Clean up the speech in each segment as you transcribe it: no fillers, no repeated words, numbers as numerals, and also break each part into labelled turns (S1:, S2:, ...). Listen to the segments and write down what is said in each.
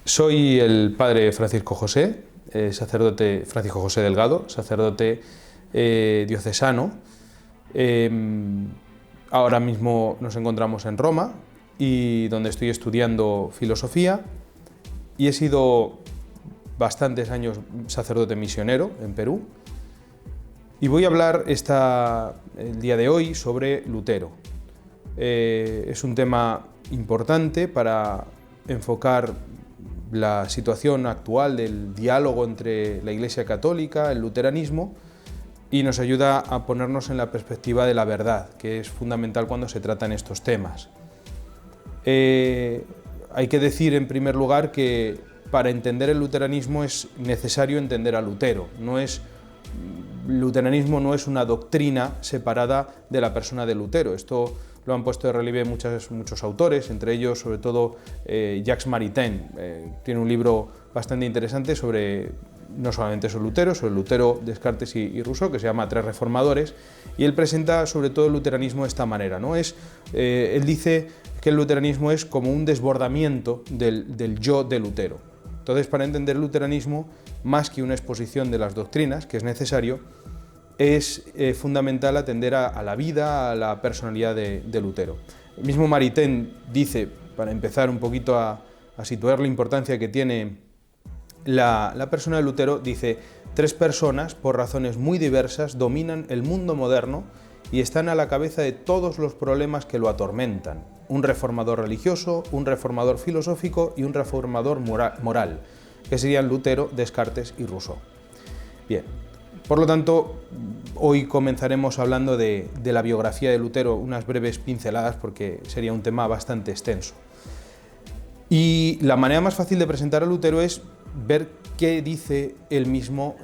S1: Soy el padre Francisco José, sacerdote Francisco José Delgado, sacerdote diocesano. Ahora mismo nos encontramos en Roma, y donde estoy estudiando filosofía, y he sido bastantes años sacerdote misionero en Perú. Y voy a hablar el día de hoy sobre Lutero. Es un tema importante para enfocar la situación actual del diálogo entre la Iglesia Católica, el luteranismo, y nos ayuda a ponernos en la perspectiva de la verdad, que es fundamental cuando se tratan estos temas. Hay que decir en primer lugar que para entender el luteranismo es necesario entender a Lutero. El luteranismo no es una doctrina separada de la persona de Lutero. Esto lo han puesto de relieve muchos autores, entre ellos, sobre todo, Jacques Maritain. Tiene un libro bastante interesante no solamente sobre Lutero, Descartes y Rousseau, que se llama Tres Reformadores, y él presenta sobre todo el luteranismo de esta manera, ¿no? Él dice que el luteranismo es como un desbordamiento del yo de Lutero. Entonces, para entender el luteranismo, más que una exposición de las doctrinas, que es necesario, es fundamental atender a la vida, a la personalidad de Lutero. El mismo Maritain dice, para empezar un poquito a situar la importancia que tiene la persona de Lutero, dice: tres personas, por razones muy diversas, dominan el mundo moderno y están a la cabeza de todos los problemas que lo atormentan. Un reformador religioso, un reformador filosófico y un reformador moral, que serían Lutero, Descartes y Rousseau. Bien. Por lo tanto, hoy comenzaremos hablando de la biografía de Lutero, unas breves pinceladas, porque sería un tema bastante extenso. Y la manera más fácil de presentar a Lutero es ver qué dice él mismo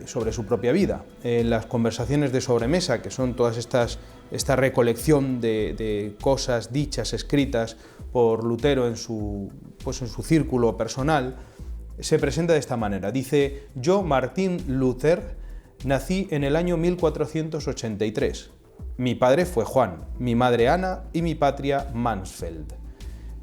S1: sobre su propia vida. En las conversaciones de sobremesa, que son todas esta recolección de cosas dichas, escritas por Lutero en su círculo personal, se presenta de esta manera. Dice: yo, Martín Luther, nací en el año 1483. Mi padre fue Juan, mi madre Ana y mi patria Mansfeld.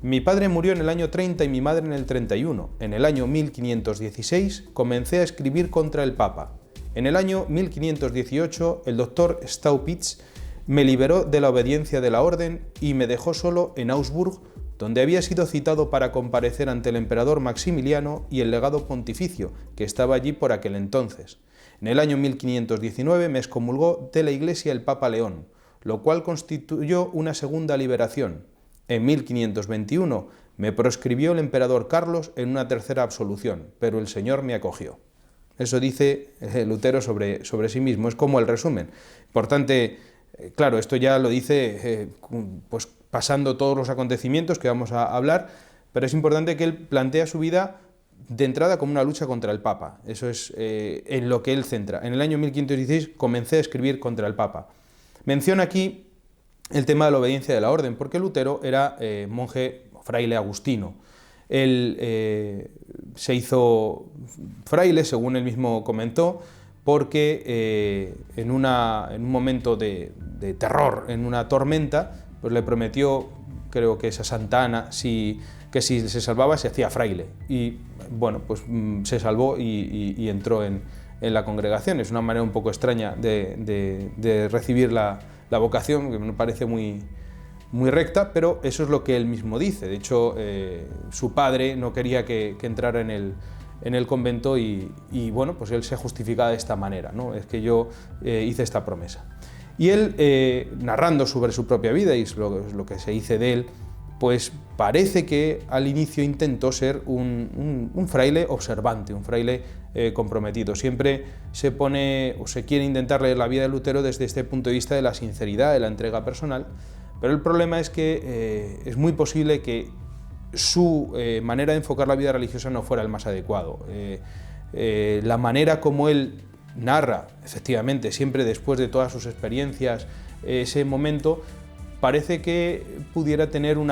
S1: Mi padre murió en el año 30 y mi madre en el 31. En el año 1516 comencé a escribir contra el Papa. En el año 1518 el doctor Staupitz me liberó de la obediencia de la orden y me dejó solo en Augsburg, donde había sido citado para comparecer ante el emperador Maximiliano y el legado pontificio, que estaba allí por aquel entonces. En el año 1519 me excomulgó de la Iglesia el Papa León, lo cual constituyó una segunda liberación. En 1521 me proscribió el emperador Carlos en una tercera absolución, pero el Señor me acogió. Eso dice Lutero sobre sí mismo, es como el resumen. Importante, claro, esto ya lo dice pues pasando todos los acontecimientos que vamos a hablar, pero es importante que él plantea su vida de entrada como una lucha contra el Papa. Eso es en lo que él centra. En el año 1516 comencé a escribir contra el Papa. Menciona aquí el tema de la obediencia de la orden, porque Lutero era monje, fraile agustino. Él se hizo fraile, según él mismo comentó, porque en un momento de terror, en una tormenta, pues le prometió, creo que es a Santa Ana, que si se salvaba se hacía fraile. Y bueno, pues se salvó y entró en la congregación. Es una manera un poco extraña de recibir la vocación, que me parece muy recta, pero eso es lo que él mismo dice. De hecho, su padre no quería que entrara en el convento y bueno, pues él se justifica de esta manera, ¿no? Es que yo hice esta promesa. Y él, narrando sobre su propia vida, y es lo que se dice de él, pues parece que al inicio intentó ser un fraile observante, un fraile comprometido. Siempre se pone o se quiere intentar leer la vida de Lutero desde este punto de vista de la sinceridad, de la entrega personal, pero el problema es que es muy posible que su manera de enfocar la vida religiosa no fuera el más adecuado. La manera como él narra, efectivamente, siempre después de todas sus experiencias, ese momento, parece que pudiera tener un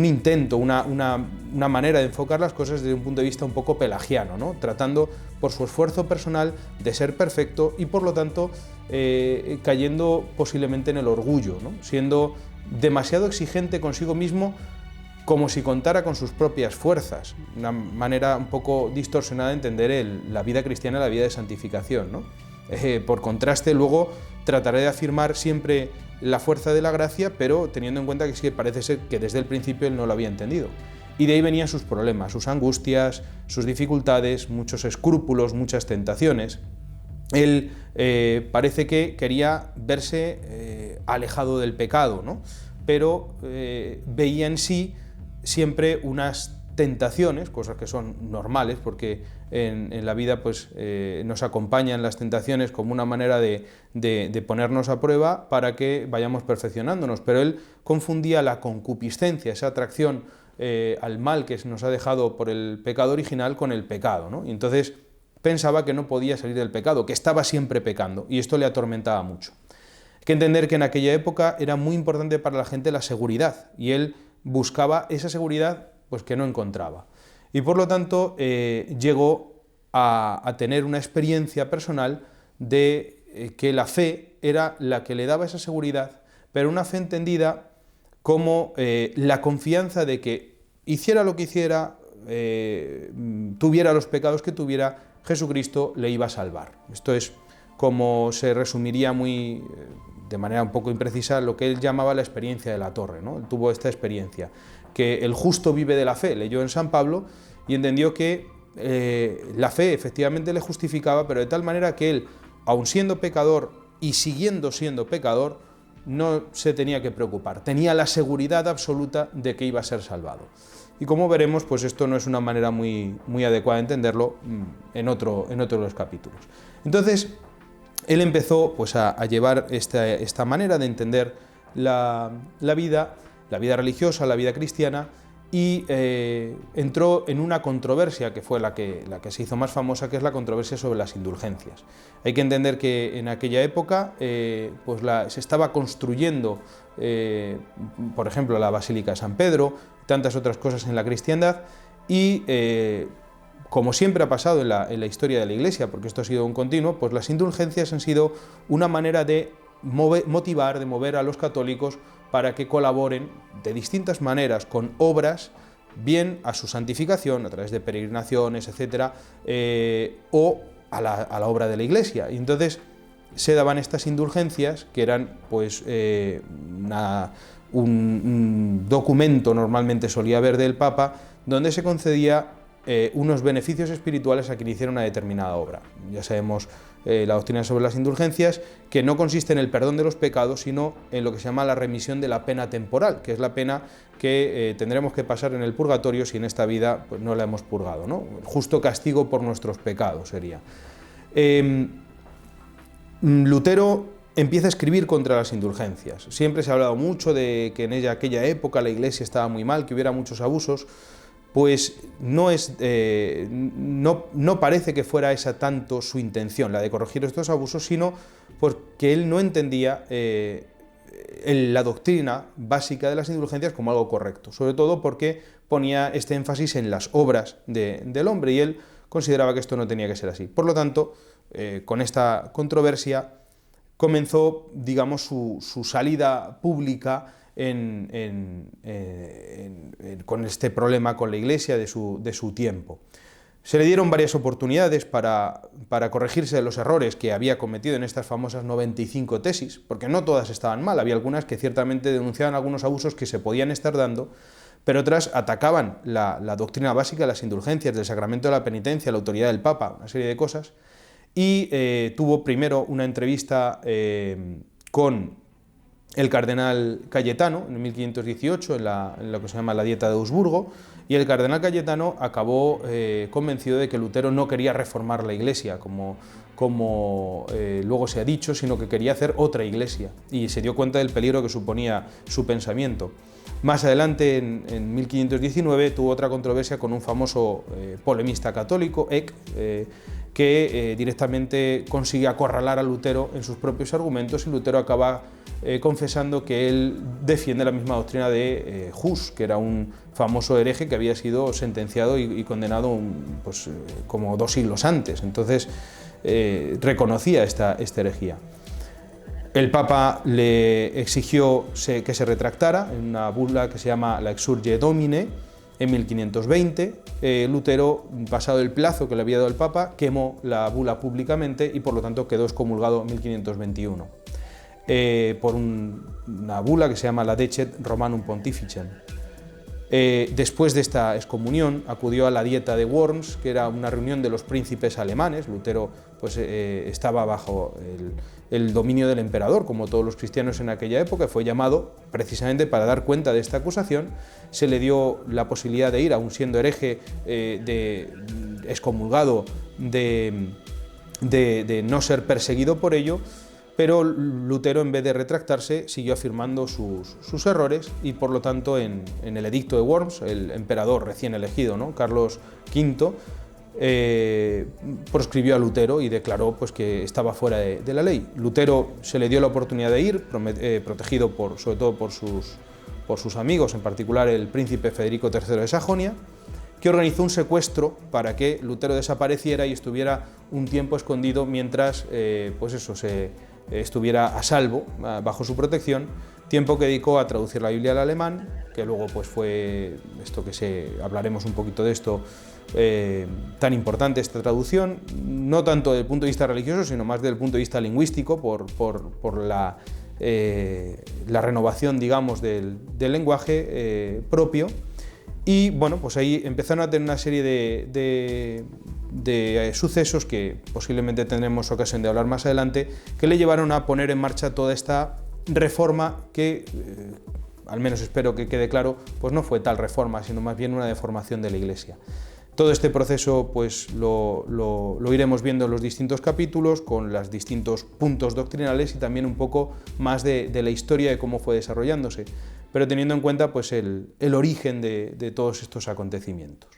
S1: intento, una manera de enfocar las cosas desde un punto de vista un poco pelagiano, ¿no? Tratando por su esfuerzo personal de ser perfecto y por lo tanto cayendo posiblemente en el orgullo, ¿no? Siendo demasiado exigente consigo mismo como si contara con sus propias fuerzas, una manera un poco distorsionada de entender la vida cristiana, la vida de santificación, ¿no? Por contraste, luego trataré de afirmar siempre la fuerza de la gracia, pero teniendo en cuenta que sí, parece ser que desde el principio él no lo había entendido. Y de ahí venían sus problemas, sus angustias, sus dificultades, muchos escrúpulos, muchas tentaciones. Él parece que quería verse alejado del pecado, ¿no? Pero veía en sí siempre unas tentaciones, cosas que son normales, porque en la vida pues, nos acompañan las tentaciones como una manera de ponernos a prueba para que vayamos perfeccionándonos, pero él confundía la concupiscencia, esa atracción al mal que nos ha dejado por el pecado original, con el pecado, ¿no? Y entonces pensaba que no podía salir del pecado, que estaba siempre pecando, y esto le atormentaba mucho. Hay que entender que en aquella época era muy importante para la gente la seguridad, y él buscaba esa seguridad pues, que no encontraba. Y por lo tanto llegó a tener una experiencia personal de que la fe era la que le daba esa seguridad, pero una fe entendida como la confianza de que hiciera lo que hiciera, tuviera los pecados que tuviera, Jesucristo le iba a salvar. Esto es como se resumiría de manera un poco imprecisa lo que él llamaba la experiencia de la torre, ¿no? Él tuvo esta experiencia, que el justo vive de la fe, leyó en San Pablo y entendió que la fe efectivamente le justificaba, pero de tal manera que él, aun siendo pecador y siguiendo siendo pecador, no se tenía que preocupar, tenía la seguridad absoluta de que iba a ser salvado. Y como veremos, pues esto no es una manera muy adecuada de entenderlo en otro de los capítulos. Entonces, él empezó pues, a llevar esta manera de entender la vida religiosa, la vida cristiana, y entró en una controversia que fue la que se hizo más famosa, que es la controversia sobre las indulgencias. Hay que entender que en aquella época pues se estaba construyendo, por ejemplo, la Basílica de San Pedro, tantas otras cosas en la cristiandad, y como siempre ha pasado en la historia de la Iglesia, porque esto ha sido un continuo, pues las indulgencias han sido una manera de mover a los católicos para que colaboren de distintas maneras con obras, bien a su santificación a través de peregrinaciones, etcétera, o a la obra de la Iglesia. Y entonces se daban estas indulgencias, que eran pues un documento, normalmente solía haber del Papa, donde se concedía unos beneficios espirituales a quien hiciera una determinada obra. Ya sabemos la doctrina sobre las indulgencias, que no consiste en el perdón de los pecados, sino en lo que se llama la remisión de la pena temporal, que es la pena que tendremos que pasar en el purgatorio si en esta vida pues, no la hemos purgado, ¿no? El justo castigo por nuestros pecados sería. Lutero empieza a escribir contra las indulgencias. Siempre se ha hablado mucho de que en aquella época la Iglesia estaba muy mal, que hubiera muchos abusos. Pues no parece que fuera esa tanto su intención, la de corregir estos abusos, sino porque él no entendía la doctrina básica de las indulgencias como algo correcto, sobre todo porque ponía este énfasis en las obras del hombre, y él consideraba que esto no tenía que ser así. Por lo tanto, con esta controversia comenzó, digamos, su salida pública con este problema con la Iglesia de su tiempo. Se le dieron varias oportunidades para corregirse de los errores que había cometido en estas famosas 95 tesis, porque no todas estaban mal, había algunas que ciertamente denunciaban algunos abusos que se podían estar dando, pero otras atacaban la doctrina básica de las indulgencias, del sacramento de la penitencia, la autoridad del Papa, una serie de cosas, y tuvo primero una entrevista con el cardenal Cayetano en 1518 en lo que se llama la Dieta de Augsburgo, y el cardenal Cayetano acabó convencido de que Lutero no quería reformar la Iglesia como luego se ha dicho, sino que quería hacer otra Iglesia, y se dio cuenta del peligro que suponía su pensamiento. Más adelante, en 1519, tuvo otra controversia con un famoso polemista católico, Eck, que directamente consigue acorralar a Lutero en sus propios argumentos, y Lutero acaba confesando que él defiende la misma doctrina de Hus, que era un famoso hereje que había sido sentenciado y condenado como 2 siglos antes. Entonces reconocía esta herejía. El Papa le exigió que se retractara en una bula que se llama la Exsurge Domine en 1520. Lutero, pasado el plazo que le había dado el Papa, quemó la bula públicamente y por lo tanto quedó excomulgado en 1521 por una bula que se llama la Decet Romanum Pontificem. Después de esta excomunión acudió a la Dieta de Worms, que era una reunión de los príncipes alemanes. Lutero pues, estaba bajo el dominio del emperador, como todos los cristianos en aquella época. Fue llamado precisamente para dar cuenta de esta acusación. Se le dio la posibilidad de ir, aun siendo hereje, excomulgado, de no ser perseguido por ello. Pero Lutero, en vez de retractarse, siguió afirmando sus errores y, por lo tanto, en el edicto de Worms, el emperador recién elegido, ¿no?, Carlos V, proscribió a Lutero y declaró pues, que estaba fuera de la ley. Lutero se le dio la oportunidad de ir, protegido sobre todo por sus amigos, en particular el príncipe Federico III de Sajonia, que organizó un secuestro para que Lutero desapareciera y estuviera un tiempo escondido mientras pues eso, estuviera a salvo bajo su protección, tiempo que dedicó a traducir la Biblia al alemán, que luego pues fue esto hablaremos un poquito de esto, tan importante esta traducción, no tanto desde el punto de vista religioso, sino más desde el punto de vista lingüístico, por la renovación, digamos, del lenguaje propio. Y bueno, pues ahí empezaron a tener una serie de sucesos que posiblemente tendremos ocasión de hablar más adelante, que le llevaron a poner en marcha toda esta reforma que, al menos espero que quede claro, pues no fue tal reforma, sino más bien una deformación de la Iglesia. Todo este proceso pues lo iremos viendo en los distintos capítulos, con los distintos puntos doctrinales y también un poco más de la historia de cómo fue desarrollándose, pero teniendo en cuenta pues, el origen de todos estos acontecimientos.